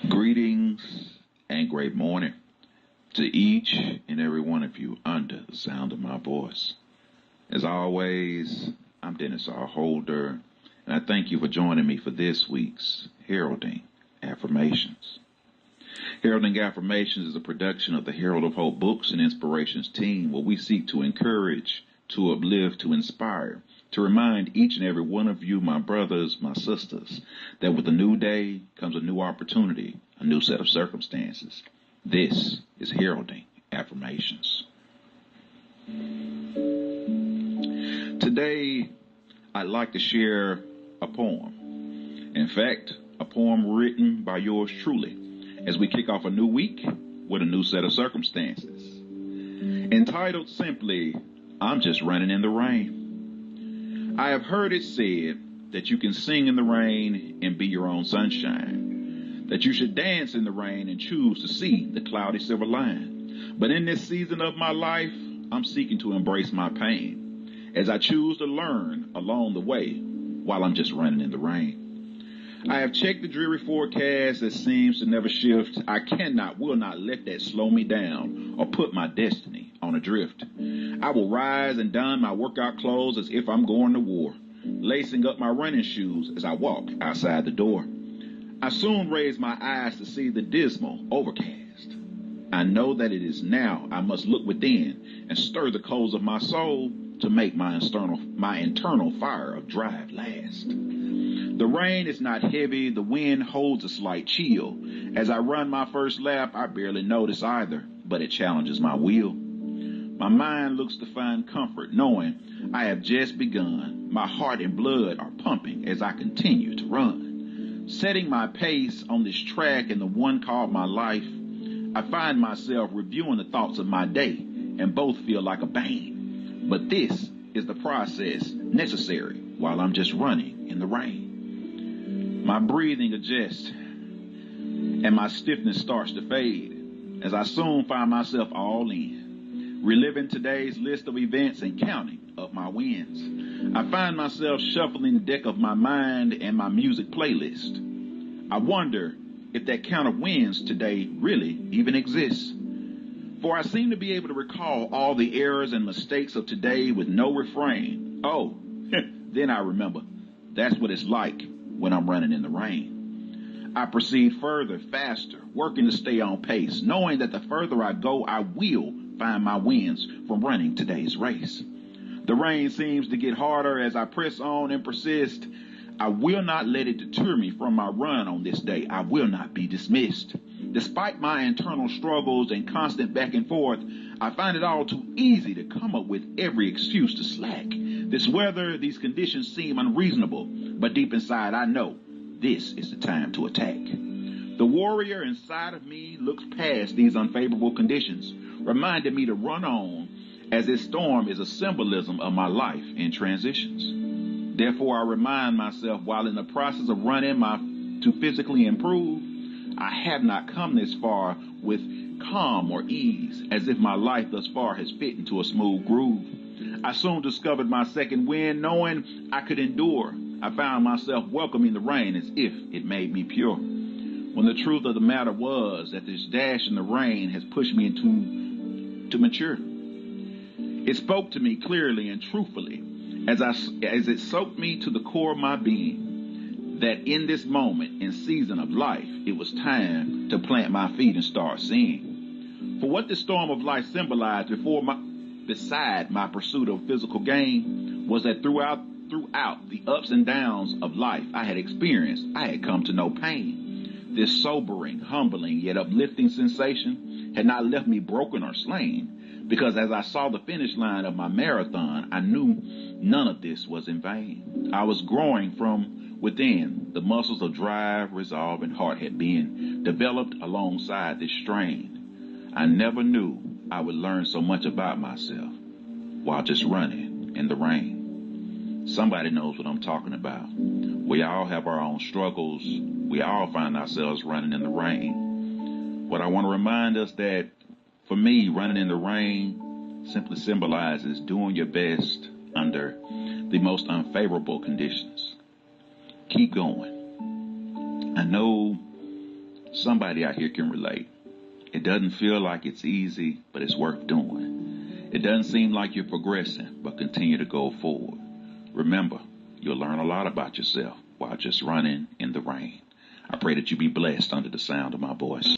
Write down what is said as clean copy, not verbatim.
Greetings and great morning to each and every one of you under the sound of my voice. As always, I'm Dennis R. Holder, and I thank you for joining me for this week's Heralding Affirmations. Heralding Affirmations is a production of the Herald of Hope Books and Inspirations team, where we seek to encourage, to uplift, to inspire, to remind each and every one of you, my brothers, my sisters, that with a new day comes a new opportunity, a new set of circumstances. This is Heralding Affirmations. Today, I'd like to share a poem. In fact, a poem written by yours truly, as we kick off a new week with a new set of circumstances. Entitled simply, I'm Just Running in the Rain. I have heard it said that you can sing in the rain and be your own sunshine, that you should dance in the rain and choose to see the cloudy silver line. But in this season of my life, I'm seeking to embrace my pain, as I choose to learn along the way while I'm just running in the rain. I have checked the dreary forecast that seems to never shift. I will not let that slow me down or put my destiny on adrift. I will rise and don my workout clothes as if I'm going to war, lacing up my running shoes as I walk outside the door. I soon raise my eyes to see the dismal overcast. I know that it is now I must look within and stir the coals of my soul to make my internal fire of drive last. The rain is not heavy, the wind holds a slight chill. As I run my first lap, I barely notice either, but it challenges my will. My mind looks to find comfort, knowing I have just begun. My heart and blood are pumping as I continue to run. Setting my pace on this track and the one called my life, I find myself reviewing the thoughts of my day, and both feel like a bane. But this is the process necessary while I'm just running in the rain. My breathing adjusts, and my stiffness starts to fade, as I soon find myself all in, reliving today's list of events and counting up my wins. I find myself shuffling the deck of my mind and my music playlist. I wonder if that count of wins today really even exists. For I seem to be able to recall all the errors and mistakes of today with no refrain. Oh, then I remember. That's what it's like when I'm running in the rain. I proceed further, faster, working to stay on pace, knowing that the further I go, I will find my wins from running today's race. The rain seems to get harder as I press on and persist. I will not let it deter me from my run on this day. I will not be dismissed. Despite my internal struggles and constant back and forth, I find it all too easy to come up with every excuse to slack. This weather, these conditions seem unreasonable, but deep inside I know this is the time to attack. The warrior inside of me looks past these unfavorable conditions, reminding me to run on, as this storm is a symbolism of my life in transitions. Therefore, I remind myself while in the process of running to physically improve, I have not come this far with calm or ease, as if my life thus far has fit into a smooth groove. I soon discovered my second wind, knowing I could endure. I found myself welcoming the rain as if it made me pure. When the truth of the matter was that this dash in the rain has pushed me to mature. It spoke to me clearly and truthfully as it soaked me to the core of my being, that in this moment and season of life, it was time to plant my feet and start seeing. For what the storm of life symbolized beside my pursuit of physical gain was that throughout the ups and downs of life I had experienced, I had come to know pain. This sobering, humbling, yet uplifting sensation had not left me broken or slain, because as I saw the finish line of my marathon, I knew none of this was in vain. I was growing from within. The muscles of drive, resolve, and heart had been developed alongside this strain. I never knew I would learn so much about myself while just running in the rain. Somebody knows what I'm talking about. We all have our own struggles. We all find ourselves running in the rain. But I want to remind us that, for me, running in the rain simply symbolizes doing your best under the most unfavorable conditions. Keep going. I know somebody out here can relate. It doesn't feel like it's easy, but it's worth doing. It doesn't seem like you're progressing, but continue to go forward. Remember, you'll learn a lot about yourself while just running in the rain. I pray that you be blessed under the sound of my voice.